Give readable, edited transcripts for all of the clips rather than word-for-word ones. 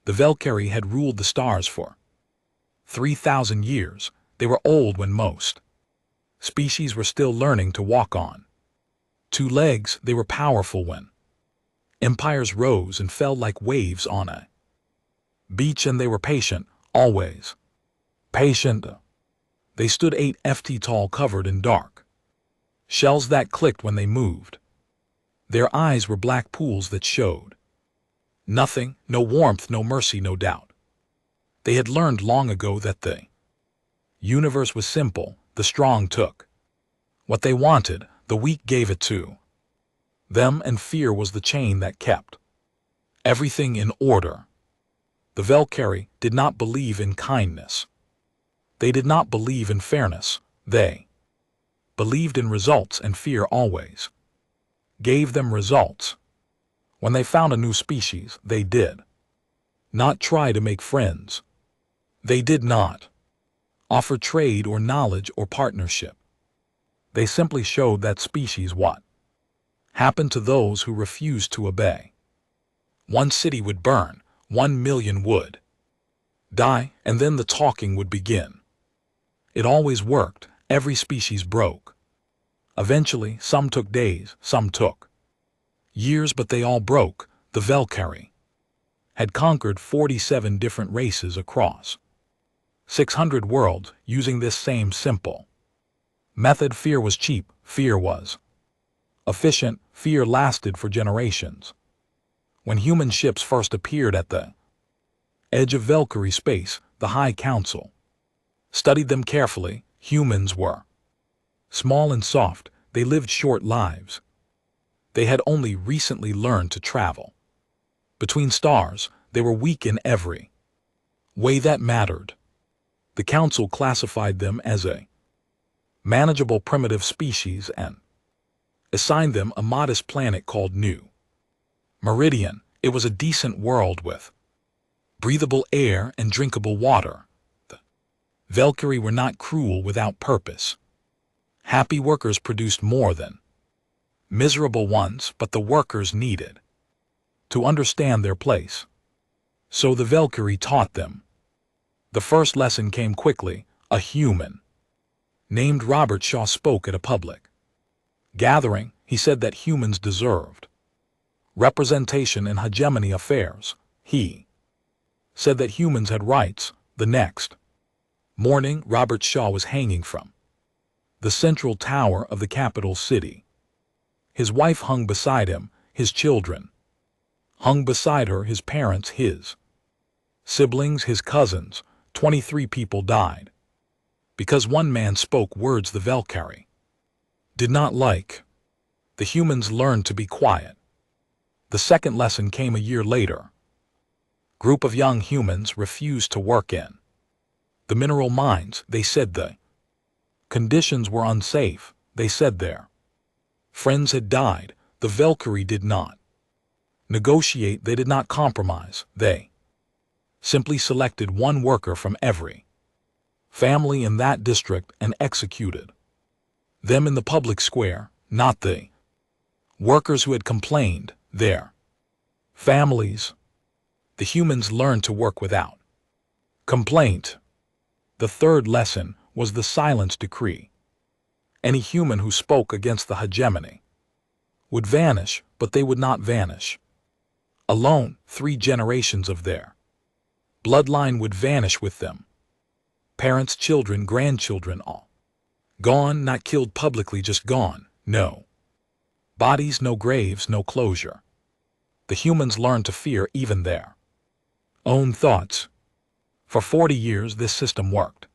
The Valkyrie had ruled the stars for 3,000 years. They were old when most species were still learning to walk on 2 legs. They were powerful when empires rose and fell like waves on a beach, and they were patient, always patient. They stood 8 ft tall, covered in dark shells that clicked when they moved. Their eyes were black pools that showed nothing, no warmth, no mercy, no doubt. They had learned long ago that the universe was simple. The strong took what they wanted, the weak gave it to them, and fear was the chain that kept everything in order. The Valkyrie did not believe in kindness. They did not believe in fairness. They believed in results, and fear always gave them results. When they found a new species, they did not try to make friends. They did not offer trade or knowledge or partnership. They simply showed that species what happened to those who refused to obey. 1 city would burn, 1 million would die, and then the talking would begin. It always worked. Every species broke. Eventually, some took days, some took years, but they all broke. The Valkyrie had conquered 47 different races across 600 worlds using this same simple method. Fear was cheap. Fear was efficient. Fear lasted for generations. When human ships first appeared at the edge of Valkyrie space, the High Council studied them carefully. Humans were small and soft. They lived short lives. They had only recently learned to travel between stars. They were weak in every way that mattered. The Council classified them as a manageable primitive species and assigned them a modest planet called New Meridian. It was a decent world with breathable air and drinkable water. The Valkyrie were not cruel without purpose. Happy workers produced more than miserable ones, but the workers needed to understand their place. So the Valkyrie taught them. The first lesson came quickly. A human named Robert Shaw spoke at a public gathering. He said that humans deserved representation in hegemony affairs. He said that humans had rights. The next morning, Robert Shaw was hanging from the central tower of the capital city. His wife hung beside him. His children hung beside her. His parents, his siblings, his cousins. 23 people died because one man spoke words the Valkyrie did not like. The humans learned to be quiet. The second lesson came a year later. Group of young humans refused to work in the mineral mines. They said the conditions were unsafe. They said their friends had died. The Valkyrie did not negotiate. They did not compromise. They simply selected one worker from every family in that district and executed them in the public square. Not the workers who had complained. Their families. The humans learned to work without complaint. The third lesson was the silence decree. Any human who spoke against the hegemony would vanish, but they would not vanish alone. 3 generations of their bloodline would vanish with them. Parents, children, grandchildren, all gone, not killed publicly, just gone. No bodies, no graves, no closure. The humans learned to fear even their own thoughts. For 40 years this system worked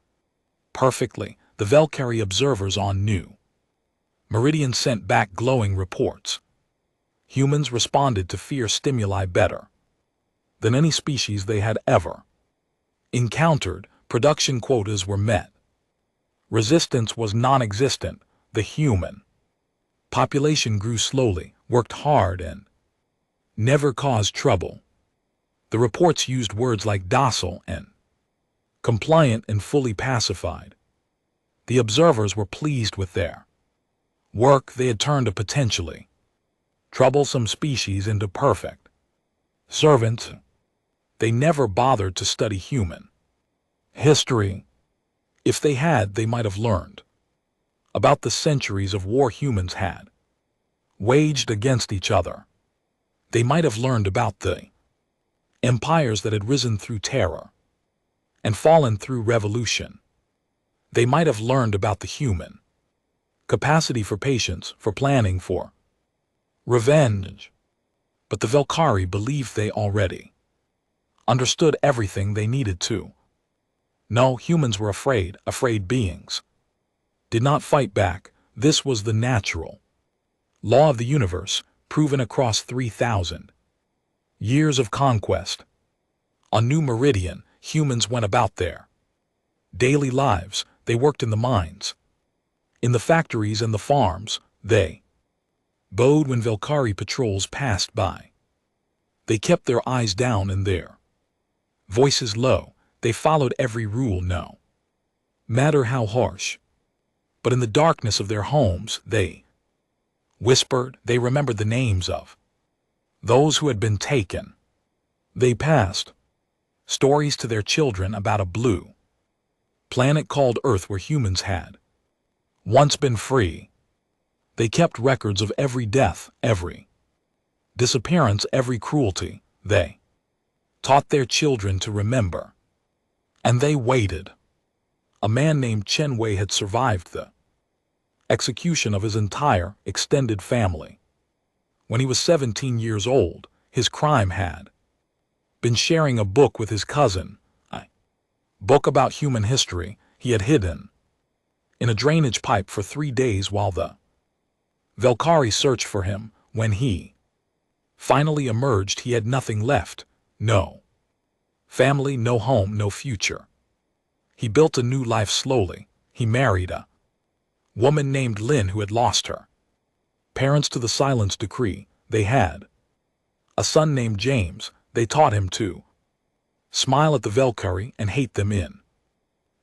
perfectly. The Valkyrie observers on New Meridian sent back glowing reports. Humans responded to fear stimuli better than any species they had ever encountered. Production quotas were met. Resistance was non-existent. The human population grew slowly, worked hard, and never caused trouble. The reports used words like docile and compliant and fully pacified. The observers were pleased with their work. They had turned a potentially troublesome species into perfect servants. They never bothered to study human history. If they had, they might have learned about the centuries of war humans had waged against each other. They might have learned about the empires that had risen through terror and fallen through revolution. They might have learned about the human capacity for patience, for planning, for revenge. But the Valkyrie believed they already understood everything they needed to. No, humans were afraid beings. Did not fight back. This was the natural law of the universe, proven across 3,000 years of conquest. On New Meridian, humans went about their daily lives. They worked in the mines, in the factories and the farms. They bowed when Valkyrie patrols passed by. They kept their eyes down and their voices low. They followed every rule, no matter how harsh. But in the darkness of their homes, they whispered. They remembered the names of those who had been taken. They passed stories to their children about a blue planet called Earth where humans had once been free. They kept records of every death, every disappearance, every cruelty. They taught their children to remember. And they waited. A man named Chen Wei had survived the execution of his entire extended family. When he was 17 years old, his crime had been sharing a book with his cousin, a book about human history he had hidden in a drainage pipe for 3 days while the Valkyrie searched for him. When he finally emerged, he had nothing left. No family, no home, no future. He built a new life slowly. He married a woman named Lin who had lost her parents to the silence decree. They had a son named James. They taught him to smile at the Valkyrie and hate them in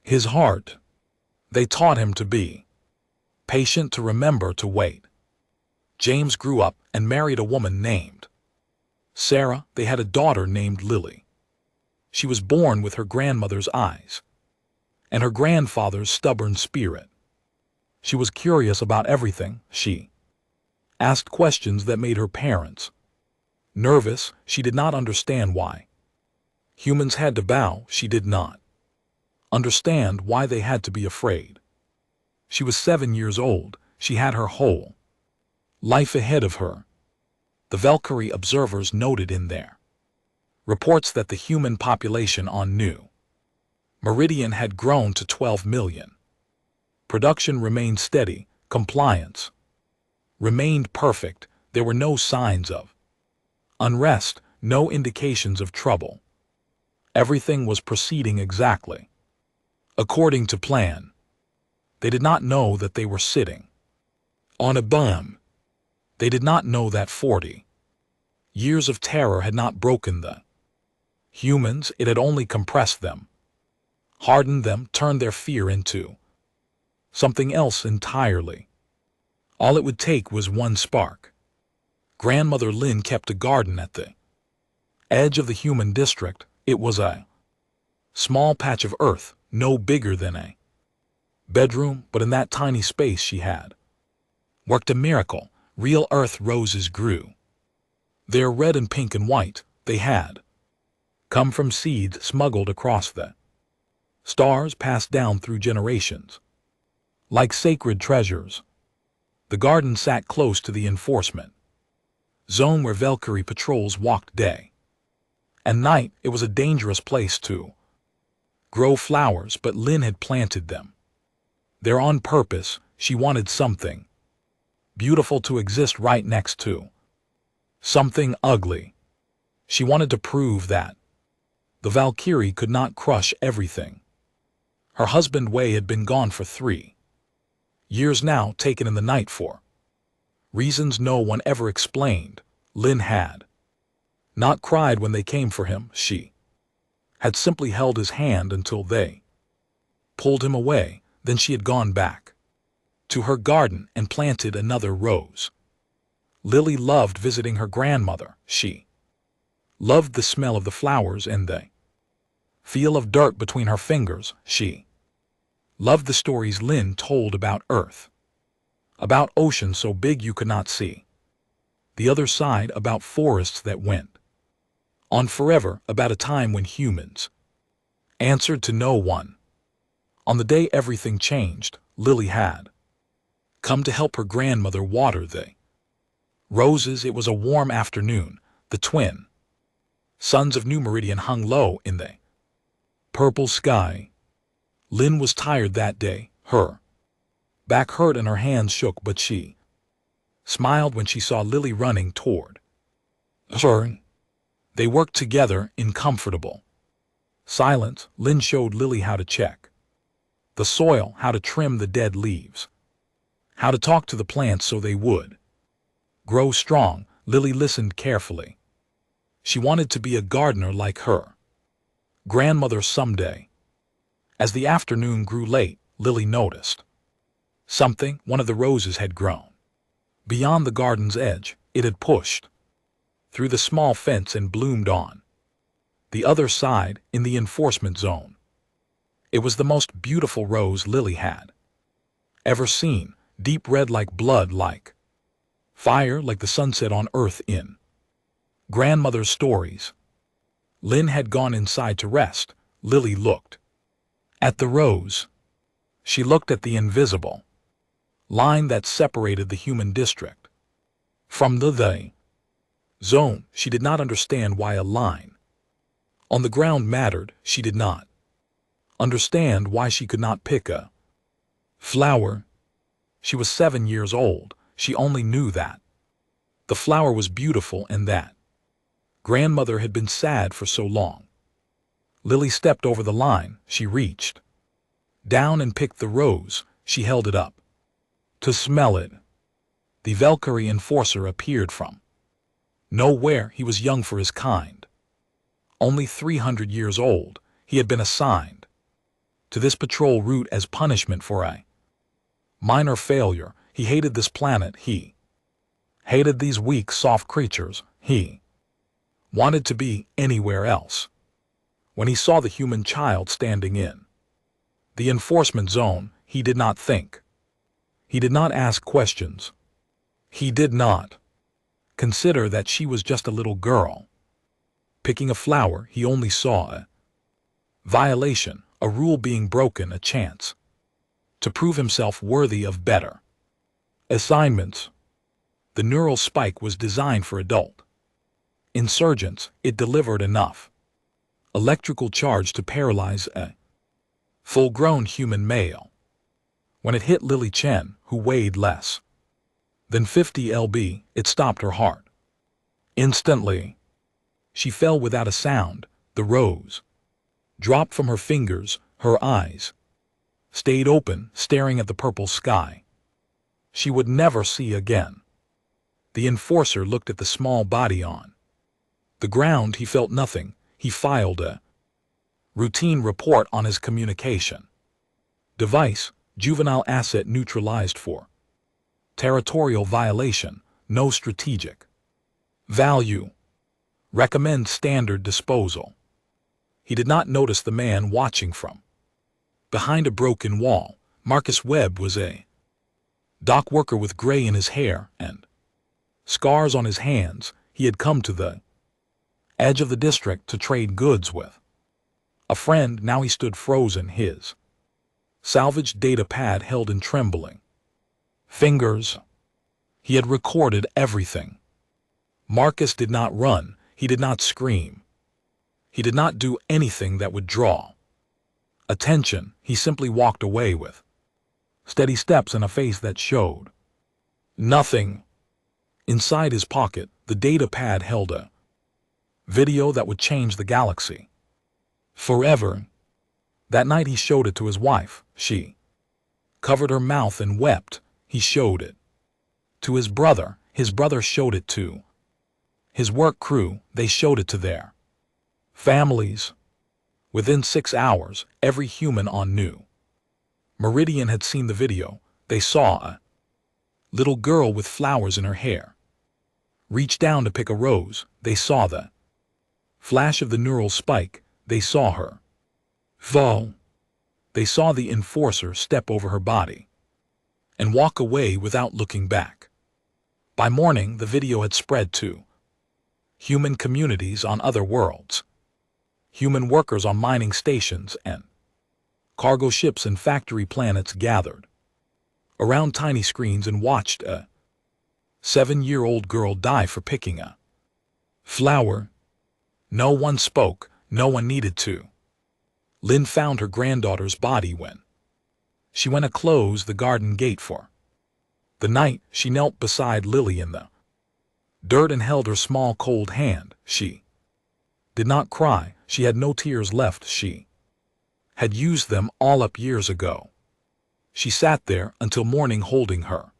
his heart. They taught him to be patient, to remember, to wait. James grew up and married a woman named Sarah. They had a daughter named Lily. She was born with her grandmother's eyes and her grandfather's stubborn spirit. She was curious about everything. She asked questions that made her parents nervous. She did not understand why humans had to bow. She did not understand why they had to be afraid. She was 7 years old. She had her whole life ahead of her. The Valkyrie observers noted in their reports that the human population on New Meridian had grown to 12 million. Production remained steady. Compliance remained perfect. There were no signs of unrest, no indications of trouble. Everything was proceeding exactly according to plan. They did not know that they were sitting on a bomb. They did not know that 40 years of terror had not broken the humans. It had only compressed them, hardened them, turned their fear into something else entirely. All it would take was one spark. Grandmother Lin kept a garden at the edge of the human district. It was a small patch of earth, no bigger than a bedroom, but in that tiny space she had worked a miracle. Real earth roses grew. They're red and pink and white. They had come from seeds smuggled across the stars, passed down through generations like sacred treasures. The garden sat close to the enforcement zone where Valkyrie patrols walked day and night. It was a dangerous place to grow flowers, but Lin had planted them there on purpose. She wanted something beautiful to exist right next to something ugly. She wanted to prove that the Valkyrie could not crush everything. Her husband Wei had been gone for 3 years now, taken in the night for reasons no one ever explained. Lin had not cried when they came for him. She had simply held his hand until they pulled him away. Then she had gone back to her garden and planted another rose. Lily loved visiting her grandmother. She Loved the smell of the flowers and the feel of dirt between her fingers. She loved the stories Lynn told about Earth, about oceans so big you could not see. The other side, about forests that went on forever, about a time when humans answered to no one. On the day everything changed, Lily had come to help her grandmother water the roses. It was a warm afternoon. The twin suns of New Meridian hung low in the purple sky. Lynn was tired that day. Her back hurt and her hands shook, but she smiled when she saw Lily running toward her. They worked together in comfortable silence. Lynn showed Lily how to check the soil, how to trim the dead leaves, how to talk to the plants so they would grow strong. Lily listened carefully. She wanted to be a gardener like her grandmother someday. As the afternoon grew late, Lily noticed something. One of the roses had grown beyond the garden's edge. It had pushed through the small fence and bloomed on the other side, in the enforcement zone. It was the most beautiful rose Lily had ever seen, deep red like blood, like fire, like the sunset on Earth in grandmother's stories. Lynn had gone inside to rest. Lily looked at the rose. She looked at the invisible line that separated the human district from the zone. She did not understand why a line on the ground mattered. She did not understand why she could not pick a flower. She was 7 years old. She only knew that the flower was beautiful and that grandmother had been sad for so long. Lily stepped over the line. She reached down and picked the rose. She held it up to smell it. The Valkyrie enforcer appeared from nowhere. He was young for his kind, only 300 years old. He had been assigned to this patrol route as punishment for a minor failure. He hated this planet. He hated these weak, soft creatures. He wanted to be anywhere else. When he saw the human child standing in the enforcement zone, he did not think. He did not ask questions. He did not consider that she was just a little girl picking a flower. He only saw a violation, a rule being broken, a chance to prove himself worthy of better assignments. The neural spike was designed for adult insurgents. It delivered enough electrical charge to paralyze a full-grown human male. When it hit Lily Chen, who weighed less than 50 lb, it stopped her heart. Instantly, she fell without a sound. The rose dropped from her fingers. Her eyes stayed open, staring at the purple sky she would never see again. The enforcer looked at the small body on the ground. He felt nothing. He filed a routine report on his communication device. Juvenile asset neutralized for territorial violation. No strategic value. Recommend standard disposal. He did not notice the man watching from behind a broken wall. Marcus Webb was a dock worker with gray in his hair and scars on his hands. He had come to the edge of the district to trade goods with a friend. Now he stood frozen, his salvaged data pad held in trembling fingers. He had recorded everything. Marcus did not run. He did not scream. He did not do anything that would draw attention. He simply walked away with steady steps and a face that showed nothing. Inside his pocket, the data pad held a video that would change the galaxy forever. That night he showed it to his wife. She covered her mouth and wept. He showed it to his brother. His brother showed it to his work crew. They showed it to their families. Within 6 hours, every human on New Meridian had seen the video. They saw a little girl with flowers in her hair reach down to pick a rose. They saw the Flash of the neural spike, they saw her. Vo. They saw the enforcer step over her body and walk away without looking back. By morning, the video had spread to human communities on other worlds, human workers on mining stations, and cargo ships and factory planets gathered around tiny screens and watched a 7-year-old girl die for picking a flower. No one spoke, no one needed to. Lynn found her granddaughter's body when she went to close the garden gate for the night. She knelt beside Lily in the dirt and held her small cold hand. She did not cry, she had no tears left, she had used them all up years ago. She sat there until morning holding her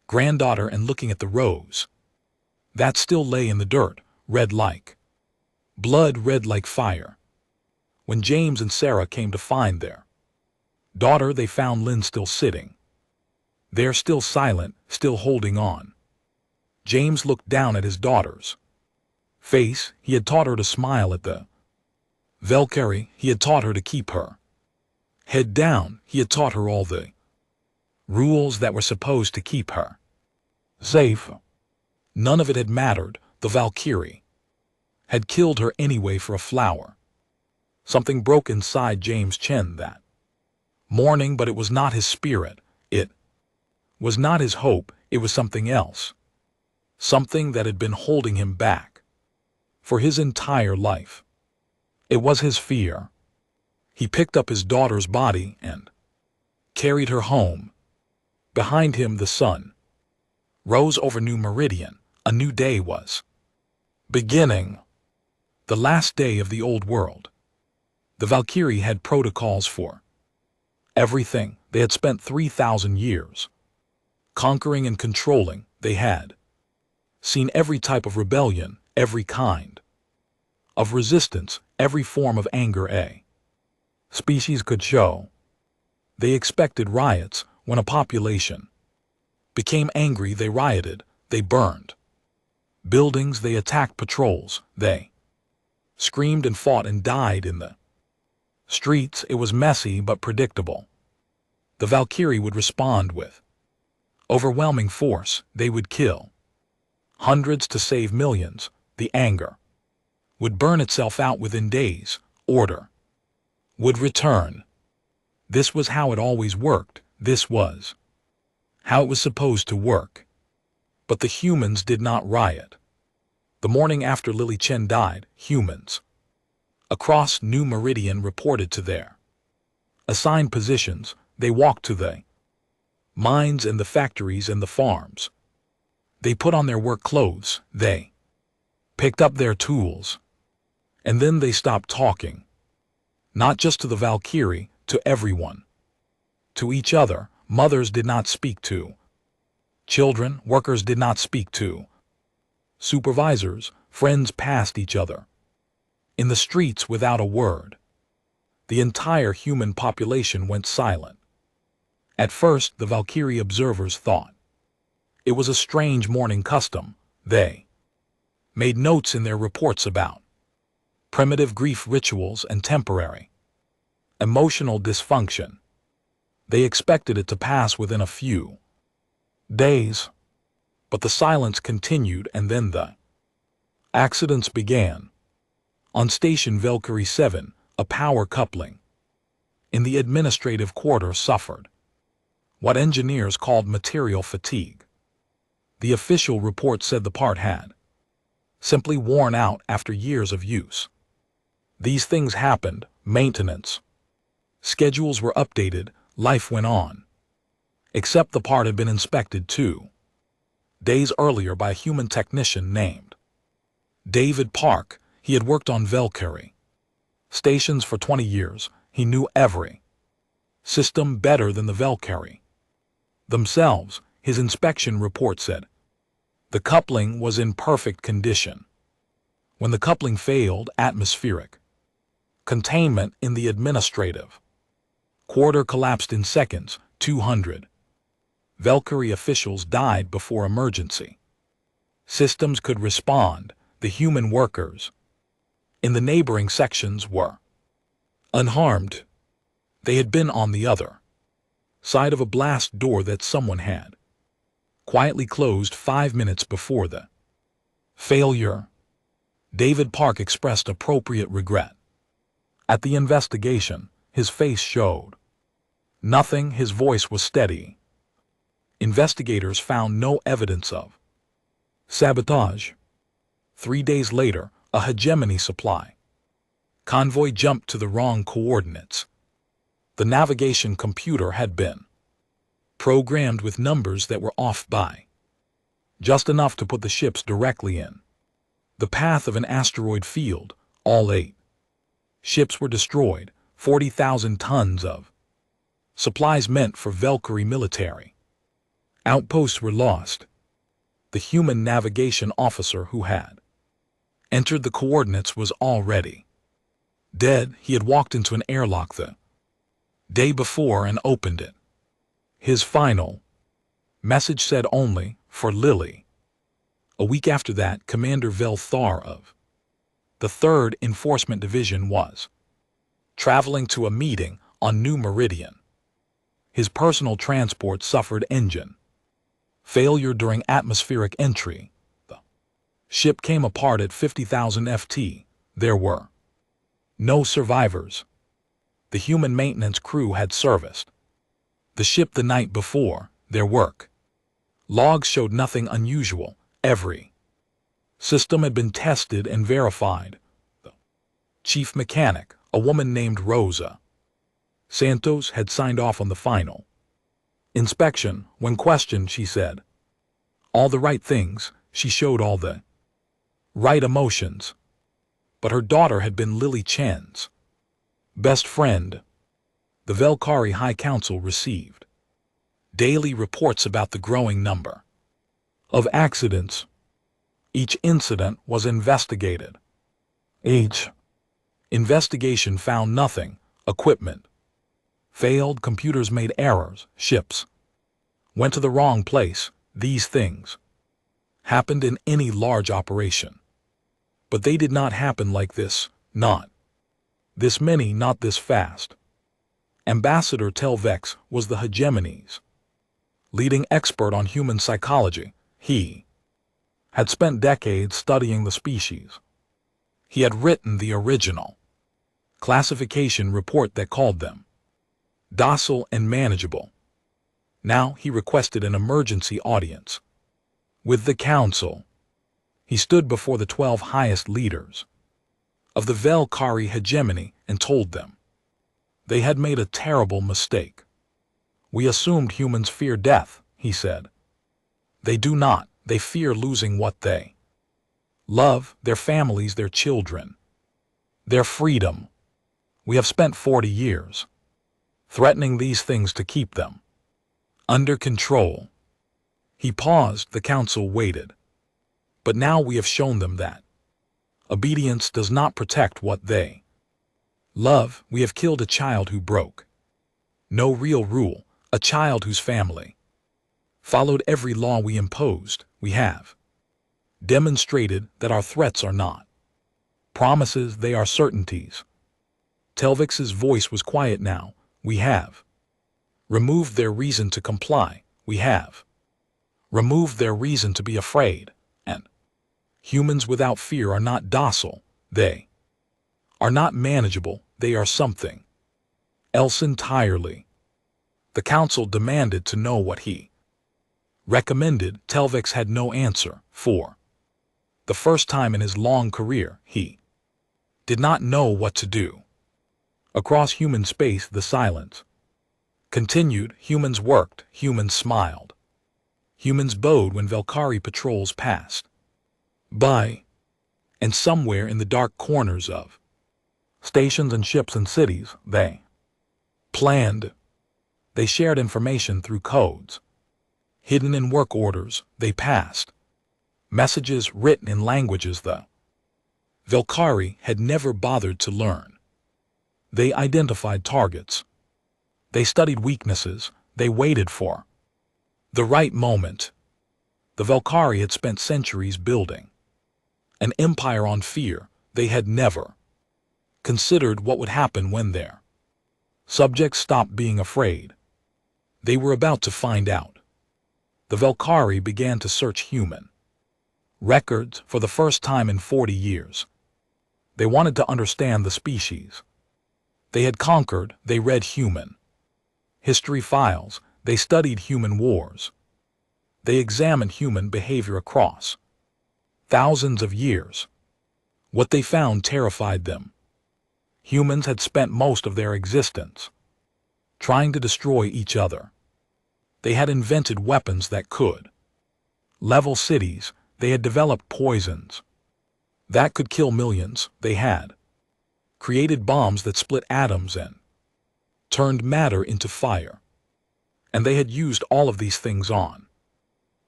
granddaughter and looking at the rose that still lay in the dirt, red like blood, red like fire. When James and Sarah came to find their daughter, they found Lynn still sitting there, still silent, still holding on. James looked down at his daughter's face. He had taught her to smile at the Valkyrie. He had taught her to keep her head down. He had taught her all the rules that were supposed to keep her safe. None of it had mattered. The Valkyrie had killed her anyway for a flower. Something broke inside James' chin that morning, but it was not his spirit. It was not his hope. It was something else. Something that had been holding him back for his entire life. It was his fear. He picked up his daughter's body and carried her home. Behind him, the sun rose over New Meridian. A new day was beginning. The last day of the old world. The Valkyrie had protocols for everything. They had spent 3,000 years conquering and controlling. They had seen every type of rebellion, every kind of resistance, every form of anger a species could show. They expected riots. When a population became angry, they rioted, they burned buildings, they attacked patrols, they screamed and fought and died in the streets. It was messy but predictable. The Valkyrie would respond with overwhelming force. They would kill hundreds to save millions. The anger would burn itself out within days. Order would return. This was how it always worked. This was how it was supposed to work. But the humans did not riot. The morning after Lily Chen died, humans across New Meridian reported to their assigned positions. They walked to the mines and the factories and the farms. They put on their work clothes. They picked up their tools. And then they stopped talking. Not just to the Valkyrie, to everyone. To each other. Mothers did not speak to children. Workers did not speak to supervisors. Friends passed each other in the streets without a word. The entire human population went silent. At first, the Valkyrie observers thought it was a strange morning custom. They made notes in their reports about primitive grief rituals and temporary emotional dysfunction. They expected it to pass within a few days. But the silence continued, and then the accidents began. On Station Valkyrie 7, a power coupling in the administrative quarter suffered what engineers called material fatigue. The official report said the part had simply worn out after years of use. These things happened. Maintenance schedules were updated. Life went on. Except the part had been inspected 2 days earlier by a human technician named David Park. He had worked on Valkyrie stations for 20 years. He knew every system better than the Valkyrie themselves. His inspection report said the coupling was in perfect condition. When the coupling failed, atmospheric containment in the administrative quarter collapsed in seconds. 200 Valkyrie officials died before emergency systems could respond. The human workers In the neighboring sections were unharmed. They had been on the other side of a blast door that someone had quietly closed 5 minutes before the failure. David Park expressed appropriate regret. At the investigation, his face showed nothing. His voice was steady. Investigators found no evidence of sabotage. 3 days later, a hegemony supply convoy jumped to the wrong coordinates. The navigation computer had been programmed with numbers that were off by just enough to put the ships directly in the path of an asteroid field. All 8 ships were destroyed. 40,000 tons of supplies meant for Valkyrie military outposts were lost. The human navigation officer who had entered the coordinates was already dead. He had walked into an airlock the day before and opened it. His final message said only, "For Lily." A week after that, Commander Vel Thar of the 3rd Enforcement Division was traveling to a meeting on New Meridian. His personal transport suffered engine failure during atmospheric entry. The ship came apart at 50,000 FT. There were no survivors. The human maintenance crew had serviced the ship the night before. Their work logs showed nothing unusual. Every system had been tested and verified. The chief mechanic, a woman named Rosa Santos, had signed off on the final inspection. When questioned, she said all the right things. She showed all the right emotions. But her daughter had been Lily Chen's best friend. The Valkyrie High Council received daily reports about the growing number of accidents. Each incident was investigated. Each investigation found nothing. Equipment failed, computers made errors, ships went to the wrong place. These things happened in any large operation. But they did not happen like this, not this many, not this fast. Ambassador Telvex was the hegemony's leading expert on human psychology. He had spent decades studying the species. He had written the original classification report that called them docile and manageable. Now he requested an emergency audience with the council. He stood before the 12 highest leaders of the Valkyrie hegemony and told them they had made a terrible mistake. We assumed humans fear death, he said. They do not. They fear losing what they love, their families, their children, their freedom. We have spent 40 years threatening these things to keep them under control. He paused. The council waited. But now we have shown them that obedience does not protect what they love. We have killed a child who broke no real rule, a child whose family followed every law we imposed. We have demonstrated that our threats are not promises, they are certainties. Telvix's voice was quiet now. We have removed their reason to comply. We have removed their reason to be afraid. And humans without fear are not docile. They are not manageable. They are something else entirely. The council demanded to know what he recommended. Telvix had no answer. For the first time in his long career, he did not know what to do. Across human space, the silence continued. Humans worked. Humans smiled. Humans bowed when Valkyrie patrols passed by. And somewhere in the dark corners of stations and ships and cities, they planned. They shared information through codes hidden in work orders. They passed messages written in languages the Valkyrie had never bothered to learn. They identified targets. They studied weaknesses. They waited for the right moment. The Valkyrie had spent centuries building an empire on fear. They had never considered what would happen when their subjects stopped being afraid. They were about to find out. The Valkyrie began to search human records for the first time in 40 years. They wanted to understand the species they had conquered. They read human history files. They studied human wars. They examined human behavior across thousands of years. What they found terrified them. Humans had spent most of their existence trying to destroy each other. They had invented weapons that could level cities. They had developed poisons that could kill millions. They had created bombs that split atoms and turned matter into fire. And they had used all of these things on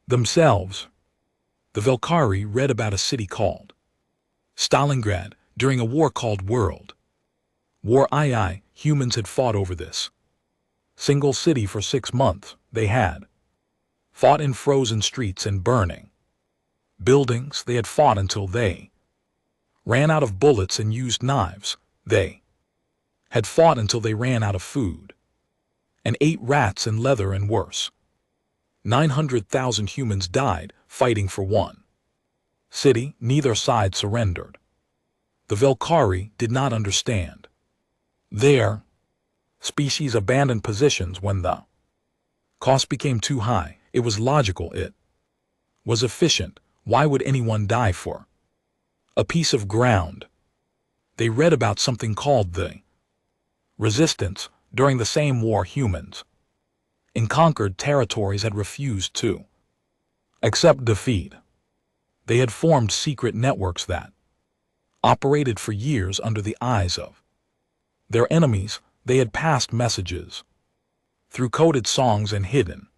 themselves. The Valkyrie read about a city called Stalingrad during a war called World War II. Humans had fought over this single city for 6 months. They had fought in frozen streets and burning buildings. They had fought until they ran out of bullets and used knives. They had fought until they ran out of food and ate rats and leather, and worse. 900,000 humans died fighting for one city. Neither side surrendered. The Valkyrie did not understand. Their species abandoned positions when the cost became too high. It was logical. It was efficient. Why would anyone die for a piece of ground? They read about something called the resistance. During the same war, humans in conquered territories had refused to accept defeat. They had formed secret networks that operated for years under the eyes of their enemies. They had passed messages through coded songs and hidden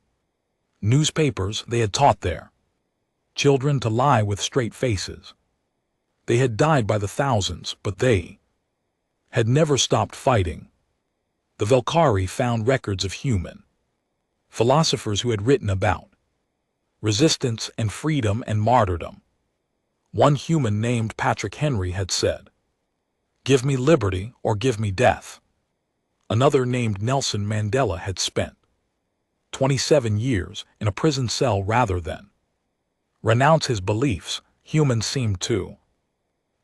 newspapers. They had taught their children to lie with straight faces. They had died by the thousands, but they had never stopped fighting. The Valkyrie found records of human philosophers who had written about resistance and freedom and martyrdom. One human named Patrick Henry had said, "Give me liberty or give me death." Another named Nelson Mandela had spent 27 years in a prison cell rather than renounce his beliefs. Humans seemed to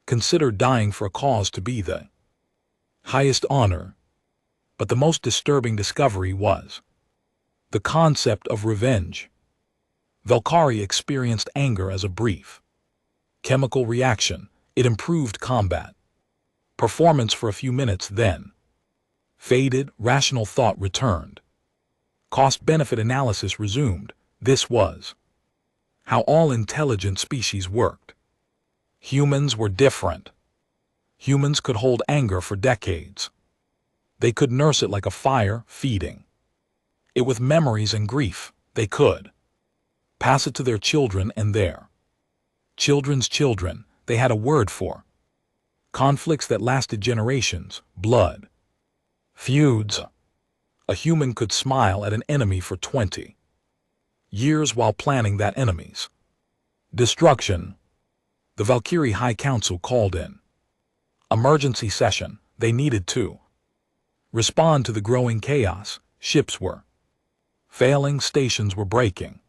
consider dying for a cause to be the highest honor. But the most disturbing discovery was the concept of revenge. Valkyrie experienced anger as a brief chemical reaction. It improved combat performance for a few minutes, then faded. Rational thought returned. Cost-benefit analysis resumed. This was how all intelligent species worked. Humans were different. Humans could hold anger for decades. They could nurse it like a fire, feeding it with memories and grief. They could pass it to their children and their children's children. They had a word for conflicts that lasted generations. Blood feuds. A human could smile at an enemy for 20 years while planning that enemy's destruction. The Valkyrie High Council called in emergency session. They needed to respond to the growing chaos. Ships were failing, stations were breaking,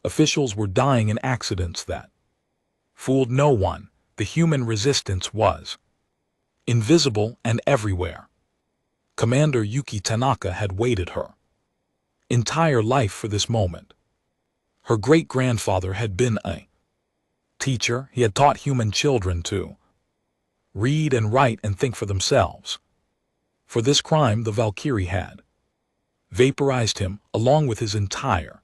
officials were dying in accidents that fooled no one. The human resistance was invisible and everywhere. Commander Yuki Tanaka had waited her entire life for this moment. Her great-grandfather had been a teacher. He had taught human children to read and write and think for themselves. For this crime, the Valkyrie had vaporized him, along with his entire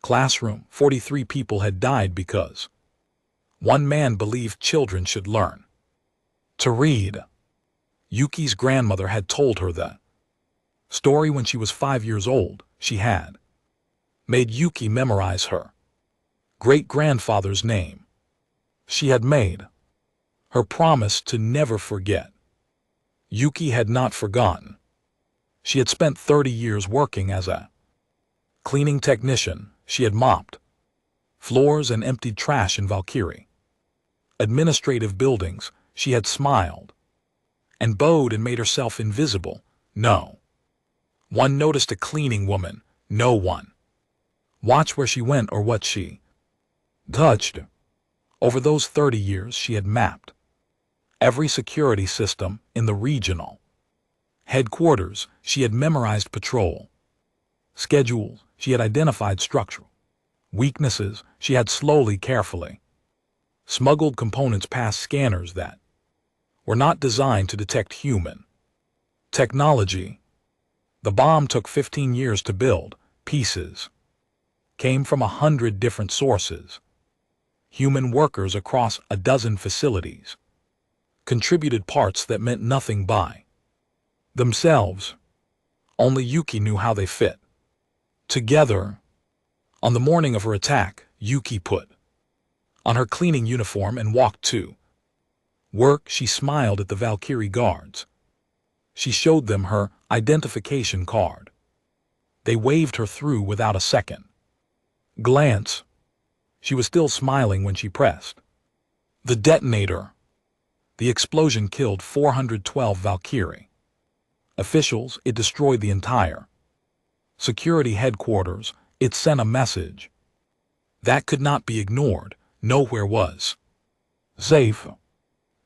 classroom. 43 people had died because one man believed children should learn to read. Yuki's grandmother had told her the story when she was 5 years old. She had made Yuki memorize her great-grandfather's name. She had made her promise to never forget. Yuki had not forgotten. She had spent 30 years working as a cleaning technician. She had mopped floors and emptied trash in Valkyrie. administrative buildings, she had smiled and bowed and made herself invisible. No one noticed a cleaning woman. No one watched where she went or what she touched. Over those 30 years, she had mapped every security system in the regional headquarters. She had memorized patrol schedules. She had identified structural weaknesses. She had slowly, carefully smuggled components past scanners that were not designed to detect human technology. The bomb took 15 years to build. Pieces came from 100 different sources. Human workers across a dozen facilities contributed parts that meant nothing by themselves. Only Yuki knew how they fit together. On the morning of her attack, Yuki put on her cleaning uniform and walked to work. She smiled at the Valkyrie guards. She showed them her identification card. They waved her through without a second glance. She was still smiling when she pressed the detonator. The explosion killed 412 Valkyrie officials. It destroyed the entire security headquarters. It sent a message that could not be ignored. Nowhere was safe.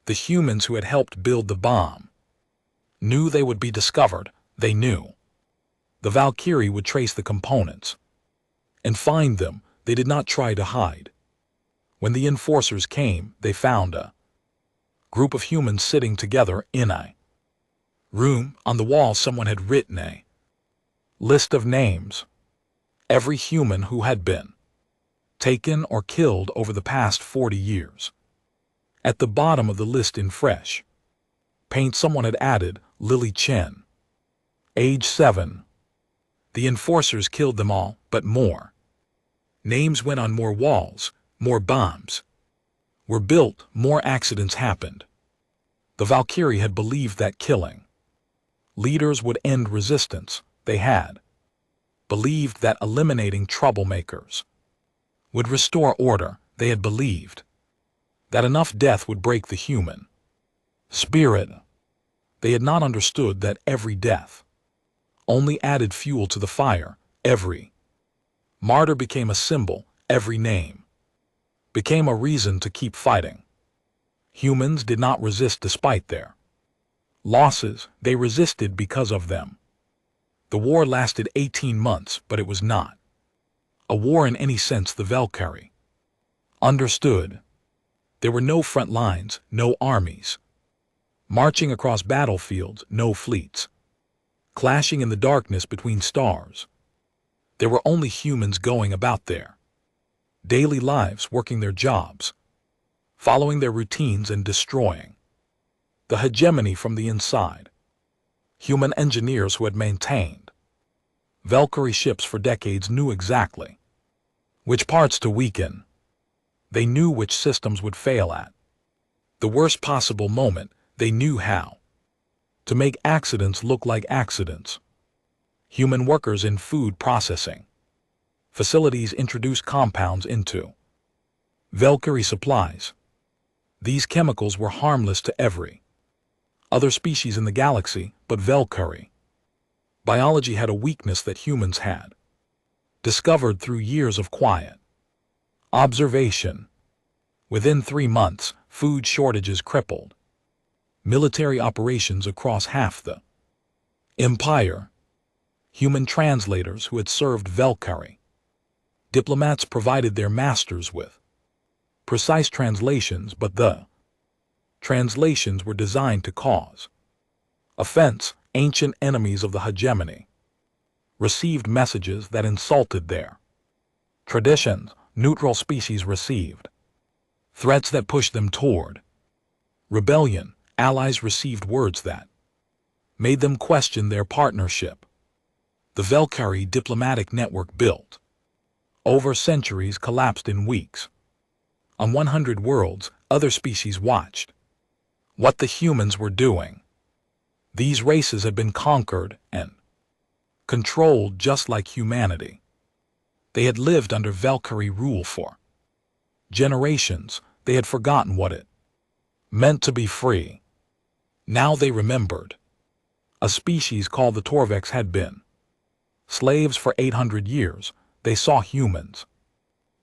The humans who had helped build the bomb knew they would be discovered. They knew the Valkyrie would trace the components and find them. They did not try to hide. When the enforcers came, they found a group of humans sitting together in a room. On the wall, someone had written a list of names. Every human who had been taken or killed over the past 40 years. At the bottom of the list in fresh paint, someone had added Lily Chen, age 7. The enforcers killed them all, but more names went on. More walls, more bombs were built, more accidents happened. The Valkyrie had believed that killing leaders would end resistance. They had believed that eliminating troublemakers would restore order. They had believed that enough death would break the human spirit. They had not understood that every death only added fuel to the fire. Every martyr became a symbol. Every name became a reason to keep fighting. Humans did not resist despite their losses. They resisted because of them. The war lasted 18 months, but it was not a war in any sense the Valkyrie understood. There were no front lines, no armies marching across battlefields, no fleets clashing in the darkness between stars. There were only humans going about their daily lives, working their jobs, following their routines, and destroying the hegemony from the inside. Human engineers who had maintained Valkyrie ships for decades knew exactly which parts to weaken. They knew which systems would fail at the worst possible moment. They knew how to make accidents look like accidents. Human workers in food processing facilities introduced compounds into Valkyrie supplies. These chemicals were harmless to every other species in the galaxy, but Valkyrie biology had a weakness that humans had discovered through years of quiet observation. Within 3 months, food shortages crippled military operations across half the empire. Human translators who had served Valkyrie diplomats provided their masters with precise translations, but the translations were designed to cause offense. Ancient enemies of the hegemony received messages that insulted their traditions. Neutral species received threats that pushed them toward rebellion. Allies received words that made them question their partnership. The Valkyrie diplomatic network built over centuries collapsed in weeks. On 100 worlds, other species watched what the humans were doing. These races had been conquered and controlled just like humanity. They had lived under Valkyrie rule for generations. They had forgotten what it meant to be free. Now they remembered. A species called the Torvex had been slaves for 800 years. They saw humans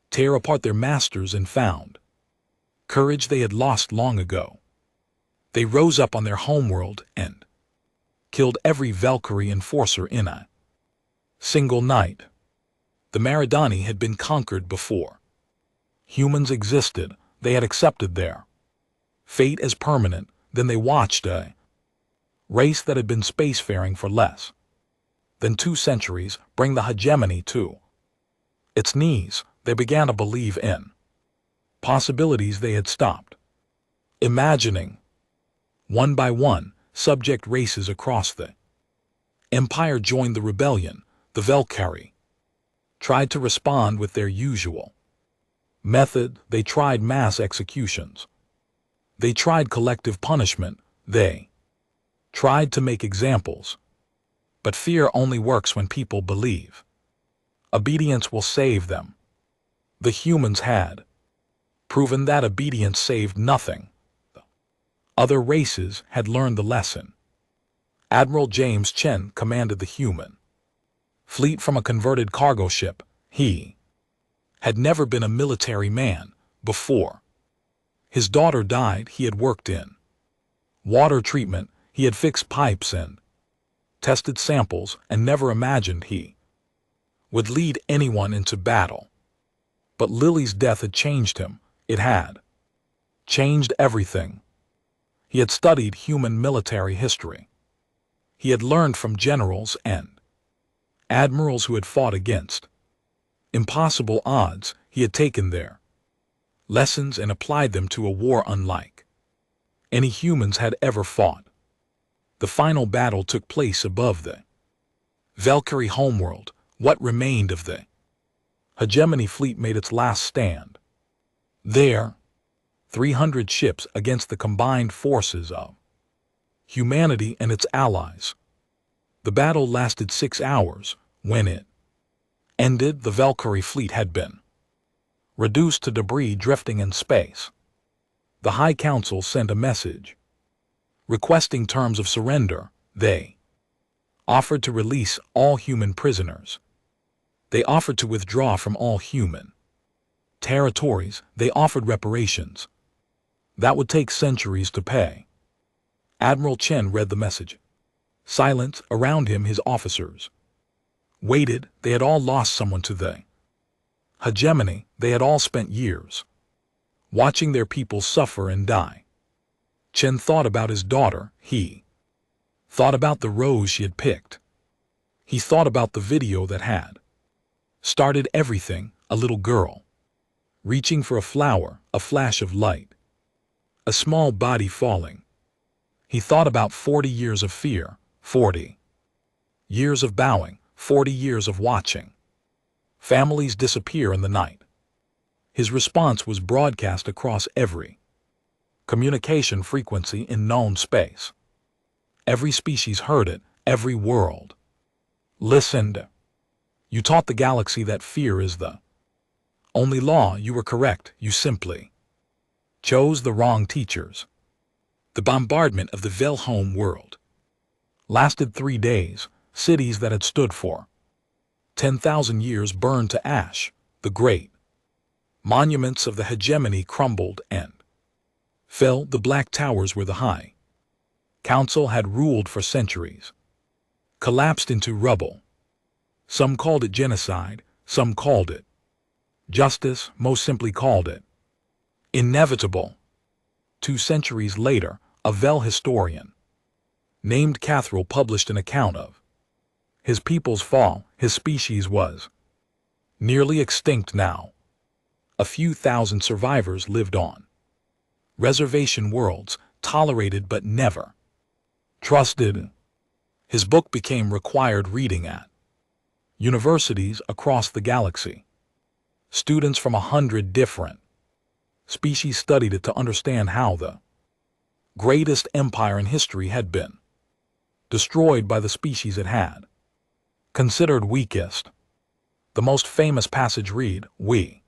tear apart their masters and found courage they had lost long ago. They rose up on their homeworld and killed every Valkyrie enforcer in a single night. The Maridani had been conquered before humans existed. They had accepted their fate as permanent. Then they watched a race that had been spacefaring for less than 2 centuries bring the hegemony to its knees. They began to believe in possibilities they had stopped imagining. One by one, subject races across the empire joined the rebellion. The Valkyrie tried to respond with their usual method. They tried mass executions. They tried collective punishment. They tried to make examples. But fear only works when people believe. Obedience will save them. The humans had proven that obedience saved nothing. Other races had learned the lesson. Admiral James Chen commanded the human fleet from a converted cargo ship. He had never been a military man before. His daughter died. He had worked in water treatment. He had fixed pipes and tested samples and never imagined he would lead anyone into battle. But Lily's death had changed him. It had changed everything. He had studied human military history. He had learned from generals and admirals who had fought against impossible odds. He had taken their lessons and applied them to a war unlike any humans had ever fought. The final battle took place above the Valkyrie homeworld. What remained of the hegemony fleet made its last stand. There, 300 ships against the combined forces of humanity and its allies. The battle lasted 6 hours. When it ended, the Valkyrie fleet had been reduced to debris drifting in space. The High Council sent a message requesting terms of surrender. They offered to release all human prisoners. They offered to withdraw from all human territories. They offered reparations that would take centuries to pay. Admiral Chen read the message. Silence around him. His officers waited. They had all lost someone to the hegemony. They had all spent years watching their people suffer and die. Chen thought about his daughter. He thought about the rose she had picked. He thought about the video that had started everything. A little girl reaching for a flower, a flash of light, a small body falling. He thought about 40 years of fear, 40 years of bowing, 40 years of watching families disappear in the night. His response was broadcast across every communication frequency in known space. Every species heard it. Every world listened. You taught the galaxy that fear is the only law. You were correct. You simply chose the wrong teachers. The bombardment of the Velhome world lasted 3 days. Cities that had stood for 10,000 years burned to ash. The great monuments of the hegemony crumbled and fell. The Black Towers, where the High Council had ruled for centuries, collapsed into rubble. Some called it genocide. Some called it justice. Most simply called it inevitable. 2 centuries later, a Vel historian named Catherall published an account of his people's fall. His species was nearly extinct now. A few thousand survivors lived on reservation worlds, tolerated but never trusted. His book became required reading at universities across the galaxy. Students from 100 different species studied it to understand how the greatest empire in history had been destroyed by the species it had considered weakest. The most famous passage read, "We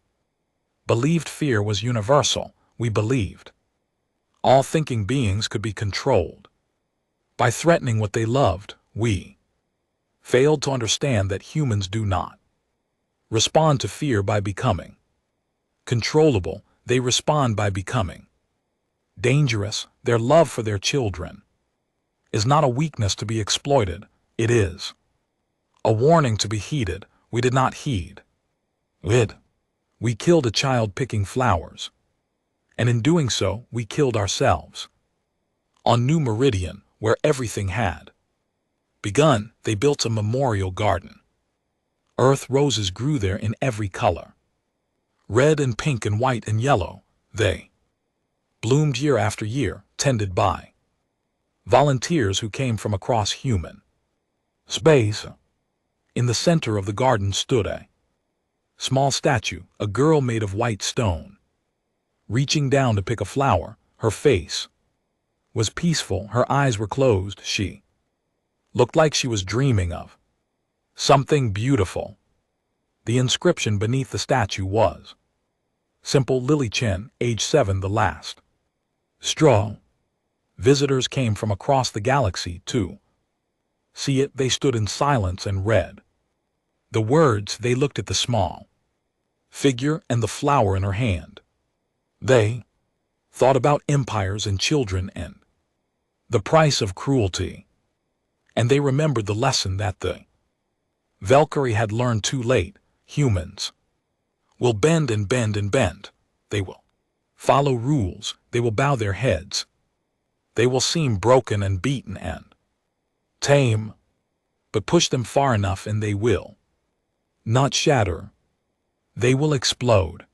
believed fear was universal. We believed All thinking beings could be controlled. By threatening what they loved, we failed to understand that humans do not respond to fear by becoming controllable. They respond by becoming dangerous. Their love for their children is not a weakness to be exploited. It is a warning to be heeded. We did not heed it. We killed a child picking flowers, and in doing so, we killed ourselves. On New Meridian, where everything had begun, they built a memorial garden. Earth roses grew there in every color. Red and pink and white and yellow, they bloomed year after year, tended by volunteers who came from across human space. In the center of the garden stood a small statue, a girl made of white stone. Reaching down to pick a flower, her face was peaceful, her eyes were closed. She looked like she was dreaming of something beautiful. The inscription beneath the statue was simple: Lily Chen, age 7, the last straw. Visitors came from across the galaxy to see it. They stood in silence and read the words. They looked at the small figure and the flower in her hand. They thought about empires and children and the price of cruelty. And they remembered the lesson that the Valkyrie had learned too late. Humans will bend and bend and bend. They will follow rules. They will bow their heads. They will seem broken and beaten and tame, but push them far enough and they will not shatter. They will explode.